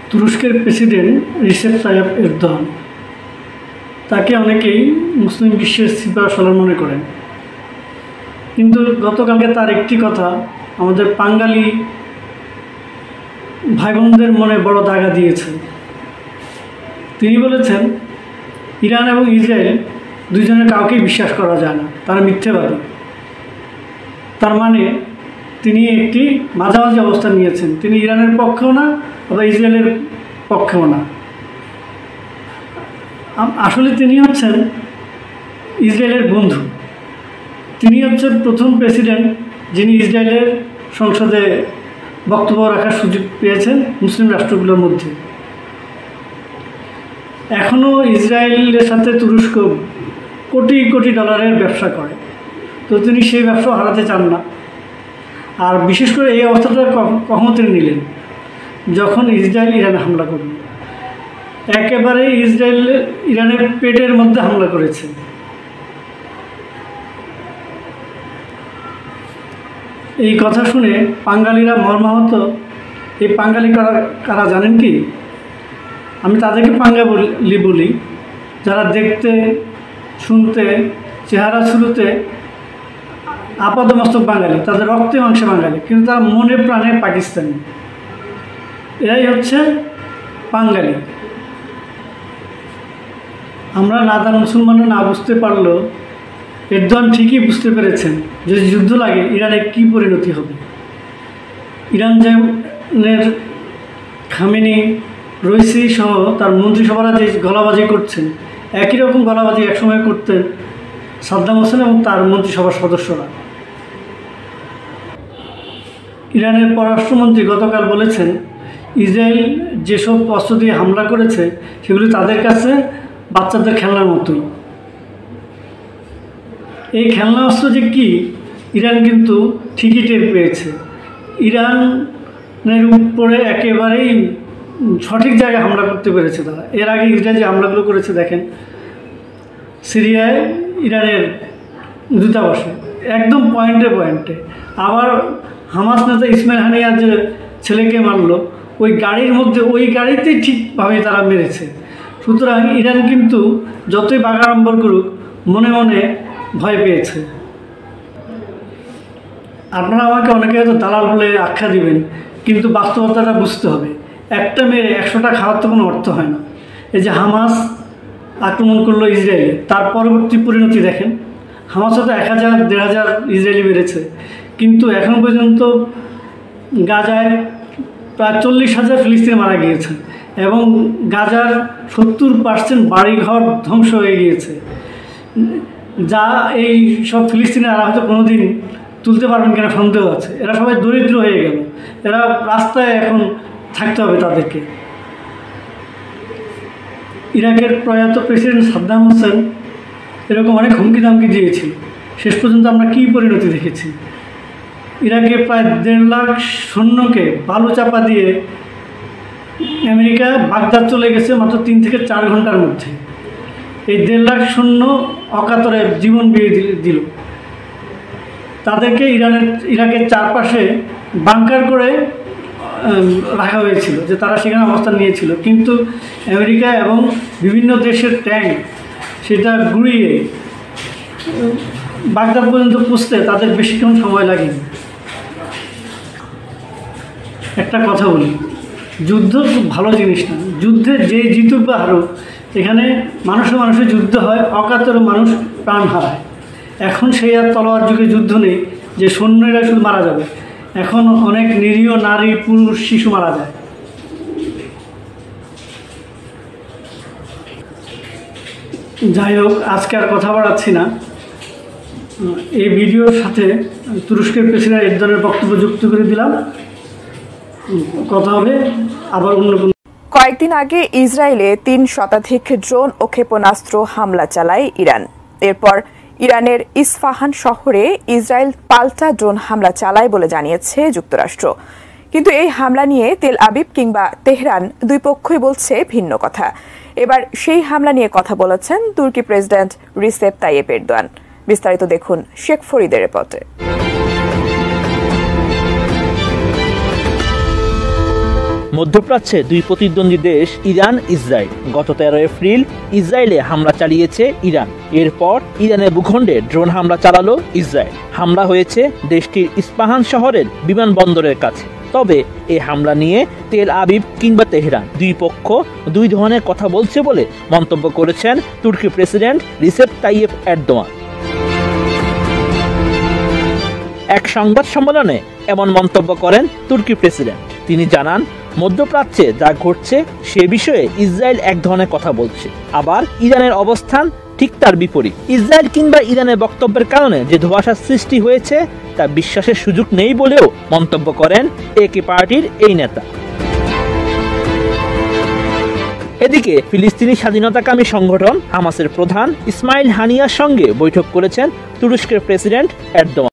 তুরস্কের president Recep Tayyip Erdogan, তাকে অনেকেই মুসলিম বিশ্বের সিপাহ সালার মনে করেন। কিন্তু গতকালকে তার একটি কথা আমাদের বাঙালি ভাই বোনদের মনে বড় দাগা দিয়েছে। তিনি বলেছেন, ইরান এবং ইসরায়েল দুজনের কাউকেই বিশ্বাস করা যায় না, তারা মিথ্যেবাদী। তার মানে তিনি একটি মাঝামাঝি অবস্থান নিয়েছেন। তিনি ইরানের পক্ষেও না, আবার ইসরায়েলের পক্ষেও না। আসলে তিনি হচ্ছেন ইসরায়েলের বন্ধু। তিনি হচ্ছেন প্রথম প্রেসিডেন্ট যিনি ইসরায়েলের সংসদে বক্তব্য রাখার সুযোগ পেয়েছেন মুসলিম রাষ্ট্রগুলোর মধ্যে। এখনও ইসরায়েলের সাথে তুরস্ক কোটি কোটি ডলারের ব্যবসা করে, তো তিনি সেই ব্যবসা হারাতে চান না। আর বিশেষ করে এই অবস্থাটা কখন তিনি নিলেন, যখন ইসরায়েল ইরানে হামলা করল। একেবারে ইসরায়েল ইরানের পেটের মধ্যে হামলা করেছে। এই কথা শুনে বাঙালিরা মর্মাহত। এই বাঙালি কারা জানেন কি? আমি তাদেরকে বাঙালি বলি যারা দেখতে শুনতে চেহারা শুরুতে আপাদমস্তক বাঙালি, তাদের রক্তে মাংসে বাঙালি, কিন্তু তারা মনে প্রাণে পাকিস্তানি। এরাই হচ্ছে বাঙালি। আমরা নাদান মুসলমানরা না বুঝতে পারলেও এরদোয়ান ঠিকই বুঝতে পেরেছেন যে যুদ্ধ লাগে ইরানের কী পরিণতি হবে। ইরানের খামেনি, রইসি সহ তার মন্ত্রিসভারা যে গলাবাজি করছেন, একই রকম গলাবাজি একসময় করতেন সাদ্দাম হোসেন এবং তার মন্ত্রিসভার সদস্যরা। ইরানের পররাষ্ট্রমন্ত্রী গতকাল বলেছেন, ইসরায়েল যেসব অস্ত্র দিয়ে হামলা করেছে সেগুলি তাদের কাছে বাচ্চাদের খেলনার মতোই। এই খেলনা অস্ত্র যে কী, ইরান কিন্তু ঠিকই টের পেয়েছে। ইরানের উপরে একেবারেই সঠিক জায়গায় হামলা করতে পেরেছে তারা। এর আগে ইসরায়েল যে হামলাগুলো করেছে দেখেন, সিরিয়ায় ইরানের দূতাবাসে একদম পয়েন্টে পয়েন্টে। আবার হামাস নেতা ইসমাইল হানিয়ার যে ছেলেকে মারলো, ওই গাড়ির মধ্যে, ওই গাড়িতেই ঠিকভাবে তারা মেরেছে। সুতরাং ইরান কিন্তু যতই বাগাড়ম্বর করুক মনে মনে ভয় পেয়েছে। আপনারা আমাকে অনেকে হয়তো দালাল বলে আখ্যা দিবেন, কিন্তু বাস্তবতাটা বুঝতে হবে। একটা মেরে 100টা খাওয়ার তো কোনো অর্থ হয় না। এই যে হামাস আক্রমণ করলো ইসরায়েলে, তার পরবর্তী পরিণতি দেখেন। হামাস হয়তো 1000-1500 ইসরায়েলি মেরেছে, কিন্তু এখন পর্যন্ত গাজায় প্রায় 40,000 ফিলিস্তিনি মারা গিয়েছে এবং গাজার 70% বাড়িঘর ধ্বংস হয়ে গিয়েছে, যা এই সব ফিলিস্তিনিরা হয়তো কোনো দিন তুলতে পারবেন কিনা সন্দেহ আছে। এরা সবাই দরিদ্র হয়ে গেল, এরা রাস্তায় এখন থাকতে হবে তাদেরকে। ইরাকের প্রয়াত প্রেসিডেন্ট সাদ্দাম হোসেন এরকম অনেক হুমকি দামকি দিয়েছিল। শেষ পর্যন্ত আমরা কী পরিণতি দেখেছি। ইরাকে প্রায় 1.5 লাখ সৈন্যকে বালু চাপা দিয়ে আমেরিকা বাগদাদ চলে গেছে মাত্র 3 থেকে 4 ঘন্টার মধ্যে। এই 1.5 লাখ সৈন্য অকাতরে জীবন বিয়ে দিল। তাদেরকে ইরাকের চারপাশে বাংকার করে রাখা হয়েছিল, যে তারা সেখানে অবস্থান নিয়েছিল। কিন্তু আমেরিকা এবং বিভিন্ন দেশের ট্যাঙ্ক সেটা ঘুরিয়ে বাগদাদ পর্যন্ত পৌঁছতে তাদের বেশিক্ষণ সময় লাগেনি। একটা কথা বলি, যুদ্ধ খুব ভালো জিনিস না। যুদ্ধে যে জিতুক বা হারুক, এখানে মানুষের যুদ্ধ হয়, অকাতরে মানুষ প্রাণ হারায়। এখন সেই আর তলোয়ার যুগে যুদ্ধ নেই যে সৈন্যরা শুধু মারা যাবে। এখন অনেক নিরীহ নারী, পুরুষ, শিশু মারা যায়। যাই হোক, আজকে আর কথা বাড়াচ্ছি না। এই ভিডিওর সাথে তুরস্কের প্রেসিডেন্ট এরদোয়ানের বক্তব্য যুক্ত করে দিলাম। কথা হবে আবার অন্য কোনো। কয়েকদিন আগে ইসরায়েলে 3 শতাধিক ড্রোন ও ক্ষেপণাস্ত্র হামলা চালায় ইরান। এরপর ইরানের ইস্পাহান শহরে ইসরায়েল পাল্টা ড্রোন হামলা চালায় বলে জানিয়েছে যুক্তরাষ্ট্র। কিন্তু এই হামলা নিয়ে তেল আবিব কিংবা তেহরান দুই পক্ষই বলছে ভিন্ন কথা। এবার সেই হামলা নিয়ে কথা বলেছেন তুর্কি প্রেসিডেন্ট রিসেপ তাইয়েপ এরদোয়ান। বিস্তারিত দেখুন শেখ ফরিদের রিপোর্টে। মধ্যপ্রাচ্যে দুই প্রতিদ্বন্দ্বী দেশ ইরান ইসরায়েল। গত 13 এপ্রিল ইসরায়েলে হামলা চালিয়েছে ইরান। এরপর ইরানের ভূখণ্ডে ড্রোন হামলা চালালো ইসরায়েল। হামলা হয়েছে দেশটির ইস্পাহান শহরের বিমানবন্দরের কাছে। তবে এই হামলা নিয়ে তেল আবিব কিংবা তেহরান দুই পক্ষ দুই ধরনের কথা বলছে বলে মন্তব্য করেছেন তুর্কি প্রেসিডেন্ট রিসেপ তাইয়েপ এরদোয়ান। এক সংবাদ সম্মেলনে এমন মন্তব্য করেন তুর্কি প্রেসিডেন্ট। তিনি জানান, মধ্যপ্রাচ্যে যা ঘটছে সে বিষয়ে ইসরায়েল এক ধরনের কথা বলছে, আবার ইরানের অবস্থান ঠিক তার বিপরীত। ইসরায়েল কিংবা ইরানের বক্তব্যের কারণে যে ধোঁয়াশার সৃষ্টি হয়েছে তা বিশ্বাসের সুযোগ নেই বলেও মন্তব্য করেন একে পার্টির এই নেতা। এদিকে ফিলিস্তিনি স্বাধীনতাকামী সংগঠন হামাসের প্রধান ইসমাইল হানিয়ার সঙ্গে বৈঠক করেছেন তুরস্কের প্রেসিডেন্ট এরদোয়ান।